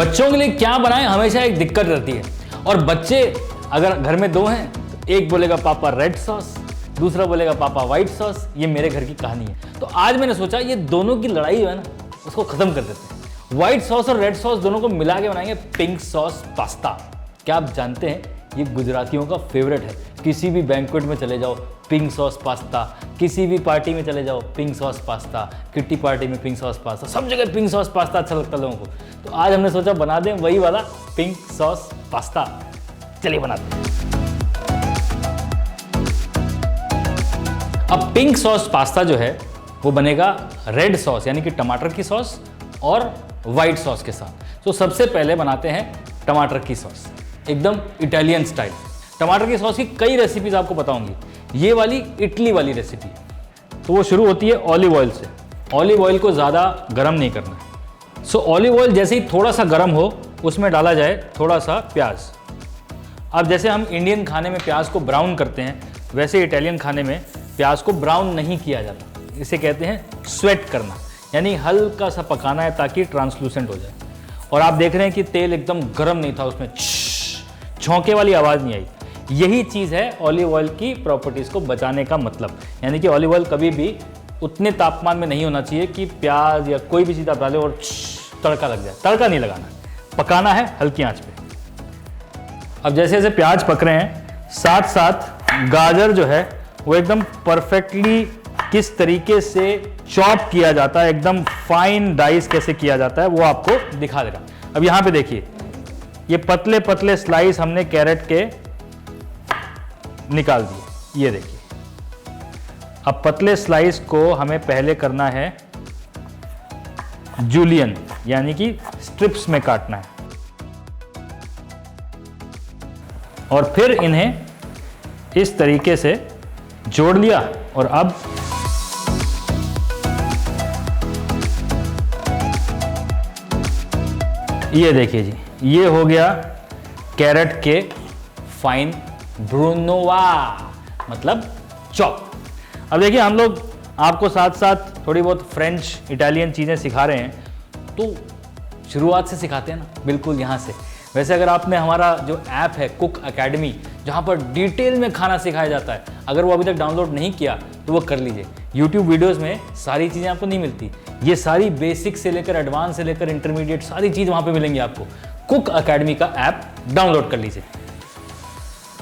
बच्चों के लिए क्या बनाएं हमेशा एक दिक्कत रहती है। और बच्चे अगर घर में दो हैं तो एक बोलेगा पापा रेड सॉस, दूसरा बोलेगा पापा व्हाइट सॉस। ये मेरे घर की कहानी है। तो आज मैंने सोचा ये दोनों की लड़ाई जो है ना उसको खत्म कर देते हैं। व्हाइट सॉस और रेड सॉस दोनों को मिला के बनाएंगे पिंक सॉस पास्ता। क्या आप जानते हैं ये गुजरातियों का फेवरेट है। किसी भी बैंक्वेट में चले जाओ पिंक सॉस पास्ता, किसी भी पार्टी में चले जाओ pink sauce pasta, kitty party में पिंक सॉस पास्ता, सब जगह पिंक सॉस पास्ता अच्छा लगता है लोगों को। तो आज हमने सोचा बना दें वही वाला पिंक सॉस पास्ता। चलिए बनाते हैं। अब पिंक सॉस पास्ता जो है वो बनेगा रेड सॉस यानी कि टमाटर की सॉस और वाइट सॉस के साथ। तो सबसे पहले बनाते हैं टमाटर की सॉस, एकदम इटालियन स्टाइल। टमाटर की सॉस की कई रेसिपीज आपको बताऊंगी, ये वाली इटली वाली रेसिपी है। तो वो शुरू होती है ऑलिव ऑयल से। ऑलिव ऑयल को ज़्यादा गर्म नहीं करना है। सो ऑलिव ऑयल जैसे ही थोड़ा सा गर्म हो उसमें डाला जाए थोड़ा सा प्याज। अब जैसे हम इंडियन खाने में प्याज को ब्राउन करते हैं वैसे इटालियन खाने में प्याज को ब्राउन नहीं किया जाता। इसे कहते हैं स्वेट करना, यानी हल्का सा पकाना है ताकि ट्रांसलूसेंट हो जाए। और आप देख रहे हैं कि तेल एकदम गर्म नहीं था, उसमें झोंके वाली आवाज़ नहीं आई। यही चीज़ है ऑलिव ऑयल की प्रॉपर्टीज़ को बचाने का मतलब। यानी कि ऑलिव ऑयल कभी भी उतने तापमान में नहीं होना चाहिए कि प्याज या कोई भी चीज़ आप डालें और तड़का लग जाए। तड़का नहीं लगाना, पकाना है हल्की आंच पे। अब जैसे जैसे प्याज पक रहे हैं साथ साथ गाजर जो है वो एकदम परफेक्टली किस तरीके से चॉप किया जाता है, एकदम फाइन डाइस कैसे किया जाता है वो आपको दिखा देगा। अब यहाँ पे देखिए ये पतले पतले स्लाइस हमने कैरेट के निकाल दिए। ये देखिए अब पतले स्लाइस को हमें पहले करना है जूलियन यानी कि स्ट्रिप्स में काटना है और फिर इन्हें इस तरीके से जोड़ लिया। और अब ये देखिए जी, ये हो गया कैरेट के फाइन ब्रूनोवा मतलब चॉप। अब देखिए हम लोग आपको साथ साथ थोड़ी बहुत फ्रेंच इटालियन चीज़ें सिखा रहे हैं, तो शुरुआत से सिखाते हैं ना, बिल्कुल यहाँ से। वैसे अगर आपने हमारा जो ऐप है कुक अकेडमी, जहाँ पर डिटेल में खाना सिखाया जाता है, अगर वो अभी तक डाउनलोड नहीं किया तो वो कर लीजिए। यूट्यूब वीडियोस में सारी चीज़ें आपको नहीं मिलती, ये सारी बेसिक से लेकर एडवांस से लेकर इंटरमीडिएट सारी चीज़ वहाँ पे मिलेंगी आपको। कुक अकेडमी का ऐप डाउनलोड कर लीजिए।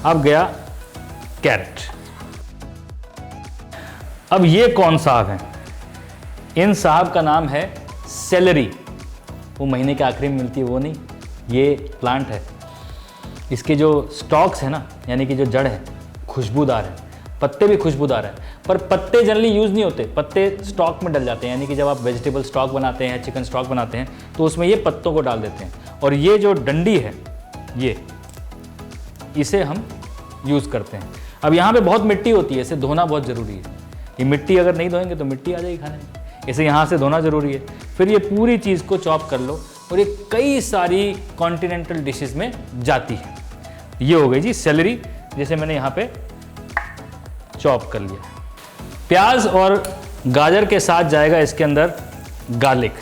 अब गया कैरेट। अब ये कौन साहब हैं? इन साहब का नाम है सेलरी। वो महीने के आखिरी में मिलती है वो नहीं, ये प्लांट है। इसके जो स्टॉक्स है ना, यानी कि जो जड़ है, खुशबूदार है, पत्ते भी खुशबूदार है। पर पत्ते जनरली यूज़ नहीं होते, पत्ते स्टॉक में डल जाते हैं। यानी कि जब आप वेजिटेबल स्टॉक बनाते हैं, चिकन स्टॉक बनाते हैं तो उसमें ये पत्तों को डाल देते हैं। और ये जो डंडी है ये, इसे हम यूज़ करते हैं। अब यहाँ पे बहुत मिट्टी होती है, इसे धोना बहुत ज़रूरी है। ये मिट्टी अगर नहीं धोएंगे तो मिट्टी आ जाएगी खाने में, इसे यहाँ से धोना ज़रूरी है। फिर ये पूरी चीज़ को चॉप कर लो और ये कई सारी कॉन्टिनेंटल डिशेस में जाती है। ये हो गई जी सेलरी, जैसे मैंने यहाँ पे चॉप कर लिया। प्याज और गाजर के साथ जाएगा इसके अंदर गार्लिक।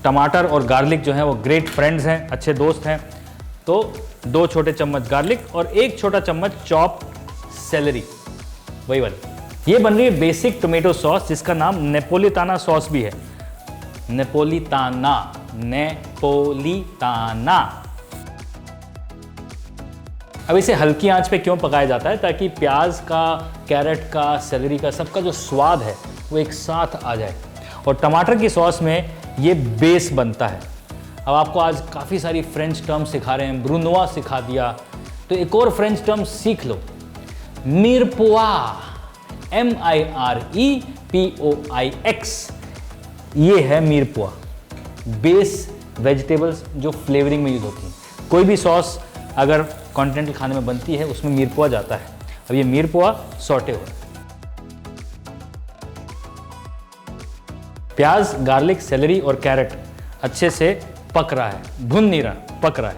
टमाटर और गार्लिक जो है वो ग्रेट फ्रेंड्स हैं, अच्छे दोस्त हैं। तो 2 छोटे चम्मच गार्लिक और 1 छोटा चम्मच चॉप सेलरी, वही वाली। ये बन रही है बेसिक टोमेटो सॉस, जिसका नाम नेपोलिताना सॉस भी है। नेपोलिताना, नेपोलिताना। अब इसे हल्की आंच पे क्यों पकाया जाता है? ताकि प्याज का, कैरेट का, सेलरी का, सबका जो स्वाद है वो एक साथ आ जाए। और टमाटर की सॉस में ये बेस बनता है। अब आपको आज काफ़ी सारी फ्रेंच टर्म सिखा रहे हैं, ब्रूनोवा सिखा दिया, तो एक और फ्रेंच टर्म सीख लो, मिरपोआ, MIREPOIX। ये है मिरपोआ, बेस वेजिटेबल्स जो फ्लेवरिंग में यूज होती हैं। कोई भी सॉस अगर कॉन्टिनेंटल खाने में बनती है उसमें मिरपोआ जाता है। अब ये मिरपोआ सॉटे हो रहा है। प्याज, गार्लिक, सेलरी और कैरेट अच्छे से पक रहा है, भुन नहीं रहा, पक रहा है।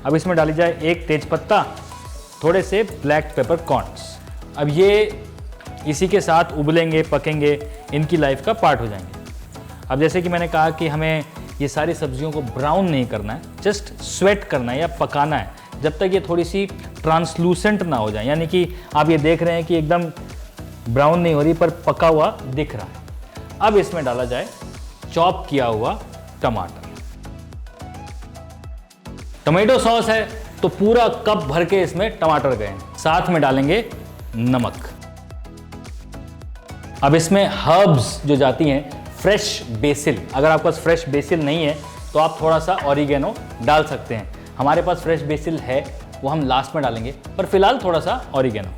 अब इसमें डाली जाए 1 तेजपत्ता, थोड़े से ब्लैक पेपर कॉर्न्स। अब ये इसी के साथ उबलेंगे, पकेंगे, इनकी लाइफ का पार्ट हो जाएंगे। अब जैसे कि मैंने कहा कि हमें ये सारी सब्जियों को ब्राउन नहीं करना है, जस्ट स्वेट करना है या पकाना है जब तक ये थोड़ी सी ट्रांसलूसेंट ना हो जाए, यानी कि आप ये देख रहे हैं कि एकदम ब्राउन नहीं हो रही पर पका हुआ दिख रहा है। अब इसमें डाला जाए चॉप किया हुआ टमाटर। टोमेटो सॉस है तो पूरा कप भर के इसमें टमाटर गए, साथ में डालेंगे नमक। अब इसमें हर्ब्स जो जाती हैं, फ्रेश बेसिल, अगर आपके पास फ्रेश बेसिल नहीं है तो आप थोड़ा सा ऑरिगेनो डाल सकते हैं। हमारे पास फ्रेश बेसिल है, वो हम लास्ट में डालेंगे, पर फिलहाल थोड़ा सा ऑरिगेनो।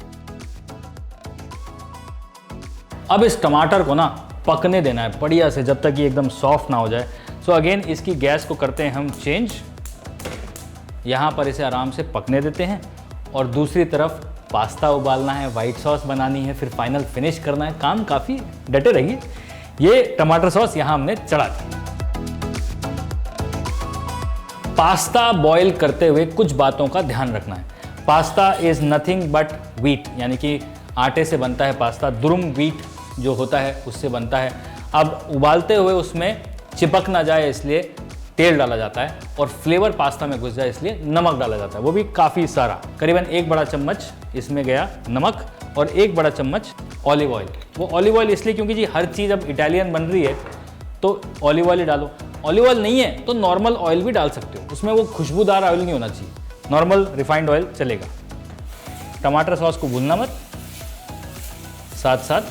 अब इस टमाटर को ना पकने देना है बढ़िया से जब तक ये एकदम सॉफ्ट ना हो जाए। सो अगेन इसकी गैस को करते हैं हम चेंज, यहाँ पर इसे आराम से पकने देते हैं और दूसरी तरफ पास्ता उबालना है, वाइट सॉस बनानी है, फिर फाइनल फिनिश करना है। काम काफ़ी डटे रहिए। ये टमाटर सॉस यहाँ हमने चढ़ा दी। पास्ता बॉईल करते हुए कुछ बातों का ध्यान रखना है। Pasta is nothing but wheat, यानी कि आटे से बनता है पास्ता, दुरुम व्हीट जो होता है उससे बनता है। अब उबालते हुए उसमें चिपक ना जाए इसलिए तेल डाला जाता है और फ्लेवर पास्ता में घुस जाए इसलिए नमक डाला जाता है, वो भी काफ़ी सारा, करीबन 1 बड़ा चम्मच इसमें गया नमक और 1 बड़ा चम्मच ऑलिव ऑयल। वो ऑलिव ऑयल इसलिए क्योंकि जी हर चीज़ अब इटालियन बन रही है तो ऑलिव ऑयल ही डालो। ऑलिव ऑयल नहीं है तो नॉर्मल ऑयल भी डाल सकते हो, उसमें वो खुशबूदार ऑयल नहीं होना चाहिए, नॉर्मल रिफाइंड ऑयल चलेगा। टमाटर सॉस को भूलना मत, साथ साथ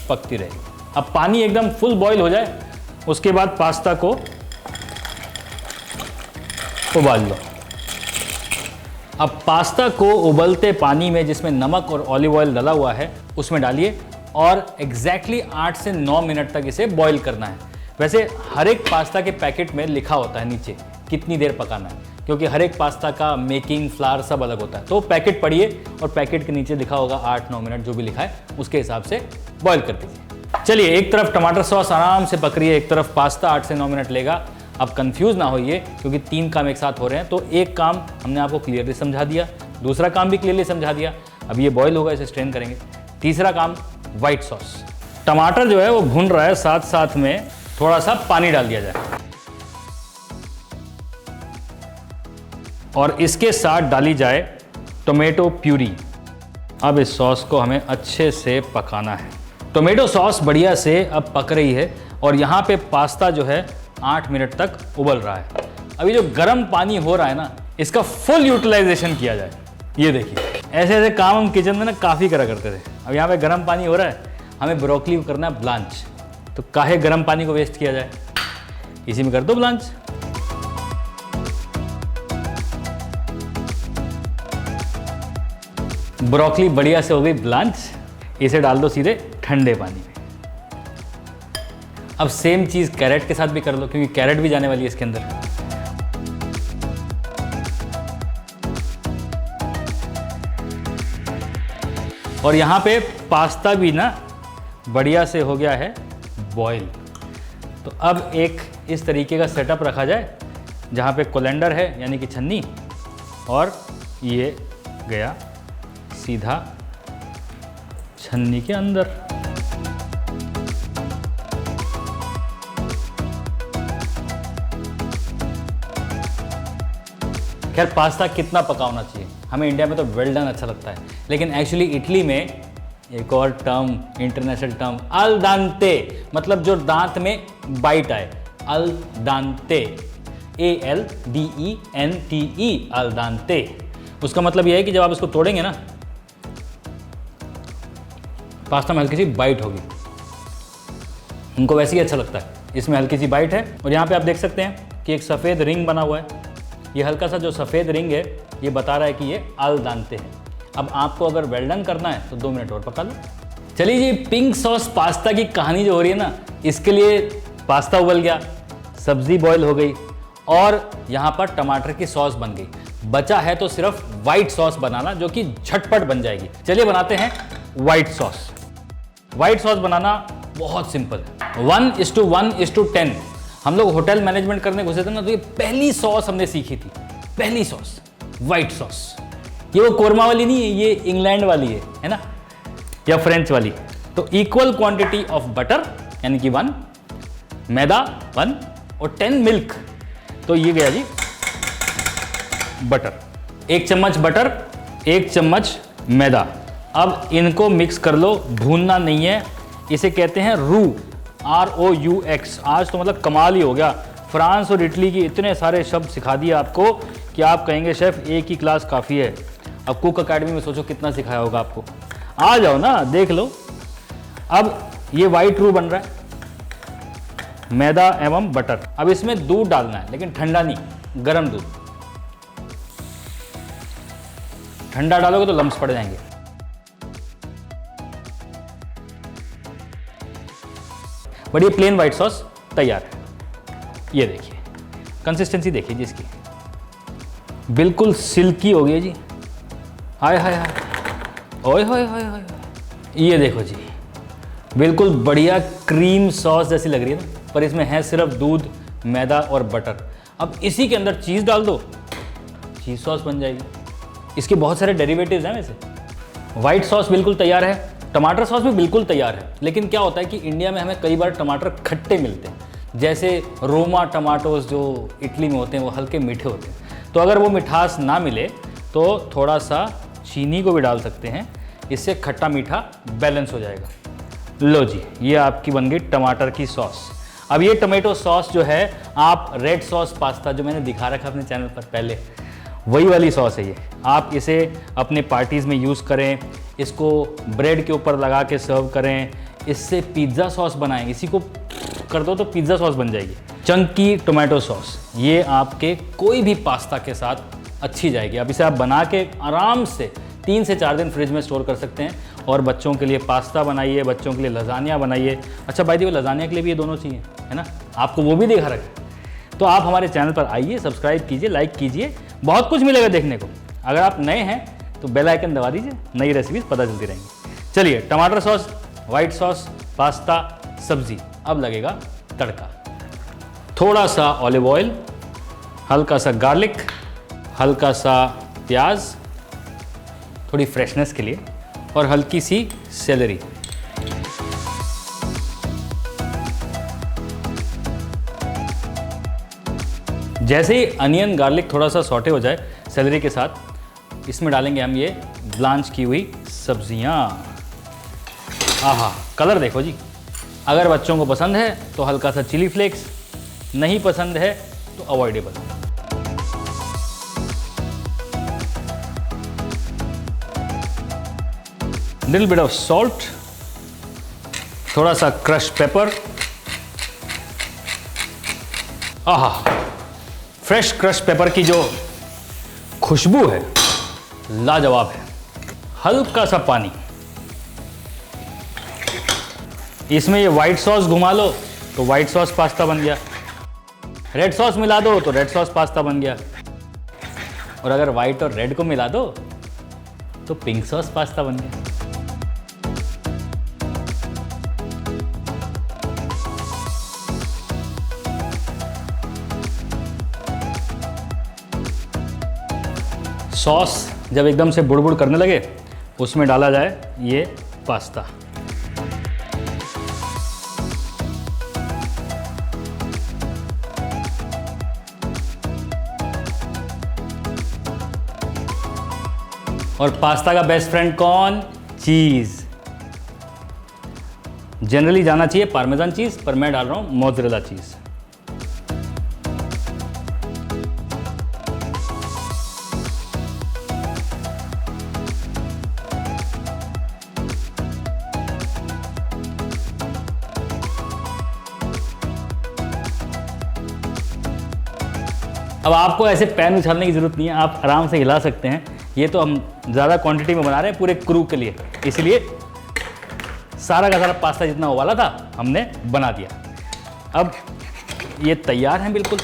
पकती रहेगी। अब पानी एकदम फुल बॉईल हो जाए उसके बाद पास्ता को उबाल लो। अब पास्ता को उबलते पानी में जिसमें नमक और ऑलिव ऑयल डाला हुआ है उसमें डालिए और एग्जैक्टली 8 से 9 मिनट तक इसे बॉईल करना है। वैसे हर एक पास्ता के पैकेट में लिखा होता है नीचे कितनी देर पकाना है, क्योंकि हर एक पास्ता का मेकिंग फ्लावर सब अलग होता है। तो पैकेट पढ़िए और पैकेट के नीचे लिखा होगा 8-9 मिनट, जो भी लिखा है उसके हिसाब से बॉईल कर दीजिए। चलिए, एक तरफ टमाटर सॉस आराम से पक रही है, एक तरफ पास्ता 8 से 9 मिनट लेगा। अब कंफ्यूज ना होइए क्योंकि 3 काम एक साथ हो रहे हैं। तो एक काम हमने आपको क्लियरली समझा दिया, दूसरा काम भी क्लियरली समझा दिया। अब ये बॉईल होगा, इसे स्ट्रेन करेंगे। तीसरा काम व्हाइट सॉस। टमाटर जो है वो भुन रहा है, साथ साथ में थोड़ा सा पानी डाल दिया जाए और इसके साथ डाली जाए टोमेटो प्यूरी। अब इस सॉस को हमें अच्छे से पकाना है। टोमेटो सॉस बढ़िया से अब पक रही है और यहाँ पे पास्ता जो है 8 मिनट तक उबल रहा है। अभी जो गर्म पानी हो रहा है ना, इसका फुल यूटिलाइजेशन किया जाए। ये देखिए, ऐसे ऐसे काम हम किचन में ना काफ़ी करा करते थे। अब यहाँ पे गर्म पानी हो रहा है, हमें ब्रोकली को करना है ब्लांच, तो काहे गर्म पानी को वेस्ट किया जाए, इसी में कर दो ब्लांच। ब्रोकली बढ़िया से हो गई ब्लांच, इसे डाल दो सीधे ठंडे पानी में। अब सेम चीज़ कैरेट के साथ भी कर लो, क्योंकि कैरेट भी जाने वाली है इसके अंदर। और यहाँ पे पास्ता भी ना बढ़िया से हो गया है बॉईल। तो अब एक इस तरीके का सेटअप रखा जाए जहाँ पे कोलेंडर है, यानी कि छन्नी, और ये गया सीधा छन्नी के अंदर। खैर, पास्ता कितना पका होना चाहिए, हमें इंडिया में तो वेल डन अच्छा लगता है, लेकिन एक्चुअली इटली में एक और टर्म, इंटरनेशनल टर्म, अल दांते, मतलब जो दांत में बाइट आए, अल दांते, ALDENTE, अल दांते। उसका मतलब यह है कि जब आप इसको तोड़ेंगे ना, पास्ता में हल्की सी बाइट होगी। उनको वैसे ही अच्छा लगता है, इसमें हल्की सी बाइट है। और यहाँ पे आप देख सकते हैं कि एक सफ़ेद रिंग बना हुआ है। ये हल्का सा जो सफ़ेद रिंग है ये बता रहा है कि ये अल दांते है। अब आपको अगर वेल डन करना है तो 2 मिनट और पका लो। चलिए जी, पिंक सॉस पास्ता की कहानी जो हो रही है ना, इसके लिए पास्ता उबल गया, सब्जी बॉईल हो गई और यहाँ पर टमाटर की सॉस बन गई। बचा है तो सिर्फ वाइट सॉस बनाना, जो कि झटपट बन जाएगी। चलिए बनाते हैं वाइट सॉस। वाइट सॉस बनाना बहुत सिंपल है। 1:1:10 हम लोग होटल मैनेजमेंट करने घुसे थे ना, तो ये पहली सॉस हमने सीखी थी, पहली सॉस वाइट सॉस। ये वो कोरमा वाली नहीं है, ये इंग्लैंड वाली है ना, या फ्रेंच वाली। तो इक्वल क्वांटिटी ऑफ बटर, यानी कि 1, मैदा 1, और 10 मिल्क। तो ये गया जी बटर, 1 चम्मच बटर, 1 चम्मच मैदा। अब इनको मिक्स कर लो, भूनना नहीं है, इसे कहते हैं रू, ROUX। आज तो मतलब कमाल ही हो गया, फ्रांस और इटली की इतने सारे शब्द सिखा दिए आपको कि आप कहेंगे शेफ एक ही क्लास काफ़ी है। अब कुक अकेडमी में सोचो कितना सिखाया होगा आपको। आ जाओ ना, देख लो। अब ये वाइट रू बन रहा है, मैदा एवं बटर। अब इसमें दूध डालना है, लेकिन ठंडा नहीं, गर्म दूध। ठंडा डालोगे तो लम्स पड़ जाएंगे। बट ये प्लेन व्हाइट सॉस तैयार है। ये देखिए कंसिस्टेंसी देखिए जी इसकी, बिल्कुल सिल्की हो गई जी। हाय हाय हाय, ओए हाय हाय हाय। ये देखो जी, बिल्कुल बढ़िया क्रीम सॉस जैसी लग रही है ना, पर इसमें है सिर्फ दूध, मैदा और बटर। अब इसी के अंदर चीज़ डाल दो, चीज़ सॉस बन जाएगी। इसके बहुत सारे डेरिवेटिव्स हैं वैसे। व्हाइट सॉस बिल्कुल तैयार है, टमाटर सॉस भी बिल्कुल तैयार है। लेकिन क्या होता है कि इंडिया में हमें कई बार टमाटर खट्टे मिलते हैं, जैसे रोमा टमाटोस जो इटली में होते हैं वो हल्के मीठे होते हैं। तो अगर वो मिठास ना मिले तो थोड़ा सा चीनी को भी डाल सकते हैं, इससे खट्टा मीठा बैलेंस हो जाएगा। लो जी, ये आपकी बन गई टमाटर की सॉस। अब ये टमाटो सॉस जो है, आप रेड सॉस पास्ता जो मैंने दिखा रखा अपने चैनल पर पहले, वही वाली सॉस है ये। आप इसे अपने पार्टीज़ में यूज़ करें, इसको ब्रेड के ऊपर लगा के सर्व करें, इससे पिज़्ज़ा सॉस बनाएं, इसी को कर दो तो पिज़्ज़ा सॉस बन जाएगी। चंकी टोमेटो सॉस, ये आपके कोई भी पास्ता के साथ अच्छी जाएगी। अब इसे आप बना के आराम से 3 से 4 दिन फ्रिज में स्टोर कर सकते हैं। और बच्चों के लिए पास्ता बनाइए, बच्चों के लिए लजानिया बनाइए। अच्छा भाई, वो लजानिया के लिए भी ये दोनों चाहिए, है ना, आपको वो भी दिखा रखा। तो आप हमारे चैनल पर आइए, सब्सक्राइब कीजिए, लाइक कीजिए, बहुत कुछ मिलेगा देखने को। अगर आप नए हैं तो बेल आइकन दबा दीजिए, नई रेसिपीज पता चलती रहेंगी। चलिए, टमाटर सॉस, वाइट सॉस, पास्ता, सब्जी। अब लगेगा तड़का। थोड़ा सा ऑलिव ऑयल, हल्का सा गार्लिक, हल्का सा प्याज थोड़ी फ्रेशनेस के लिए, और हल्की सी सेलरी। जैसे ही अनियन गार्लिक थोड़ा सा सॉटे हो जाए सेलरी के साथ, इसमें डालेंगे हम ये ब्लांच की हुई सब्जियां। आहा, कलर देखो जी। अगर बच्चों को पसंद है तो हल्का सा चिली फ्लेक्स, नहीं पसंद है तो avoidable. Little bit of salt, थोड़ा सा क्रश पेपर। आहा, फ्रेश क्रश पेपर की जो खुशबू है लाजवाब है। हल्का सा पानी, इसमें ये व्हाइट सॉस घुमा लो तो व्हाइट सॉस पास्ता बन गया, रेड सॉस मिला दो तो रेड सॉस पास्ता बन गया, और अगर व्हाइट और रेड को मिला दो तो पिंक सॉस पास्ता बन गया। सॉस जब एकदम से बुड़बुड़ करने लगे, उसमें डाला जाए ये पास्ता। और पास्ता का बेस्ट फ्रेंड कौन? चीज़। जनरली जाना चाहिए पार्मेजान चीज़, पर मैं डाल रहा हूँ मोज़रेला चीज़। अब आपको ऐसे पैन उछालने की ज़रूरत नहीं है, आप आराम से हिला सकते हैं। ये तो हम ज़्यादा क्वांटिटी में बना रहे हैं पूरे क्रू के लिए, इसलिए सारा का सारा पास्ता जितना उबाला था हमने बना दिया। अब ये तैयार हैं बिल्कुल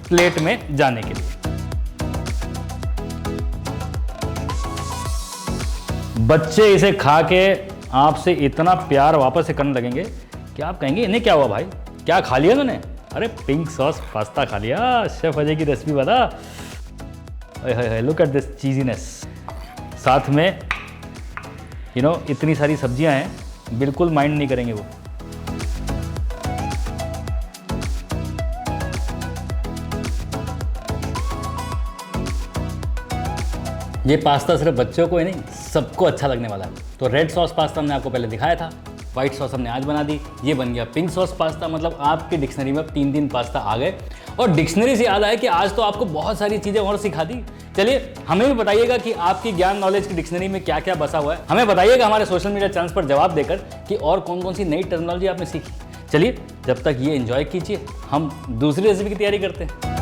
प्लेट में जाने के लिए। बच्चे इसे खा के आपसे इतना प्यार वापस से करने लगेंगे कि आप कहेंगे इन्हें क्या हुआ भाई, क्या खा लिया उन्होंने? अरे पिंक सॉस पास्ता खा लिया, शेफ अजय की रेसिपी बता। Look at this cheesiness. साथ में इतनी सारी सब्जियां हैं, बिल्कुल माइंड नहीं करेंगे वो। ये पास्ता सिर्फ बच्चों को ही नहीं, सबको अच्छा लगने वाला है। तो रेड सॉस पास्ता हमने आपको पहले दिखाया था, व्हाइट सॉस हमने आज बना दी, ये बन गया पिंक सॉस पास्ता। मतलब आपकी डिक्शनरी में 3 पास्ता आ गए। और डिक्शनरी से याद आया कि आज तो आपको बहुत सारी चीज़ें और सिखा दी। चलिए हमें भी बताइएगा कि आपकी ज्ञान नॉलेज की डिक्शनरी में क्या क्या बसा हुआ है। हमें बताइएगा हमारे सोशल मीडिया चैनल्स पर जवाब देकर कि और कौन कौन सी नई टर्मिनोलॉजी आपने सीखी। चलिए जब तक ये एंजॉय कीजिए, हम दूसरी रेसिपी की तैयारी करते हैं।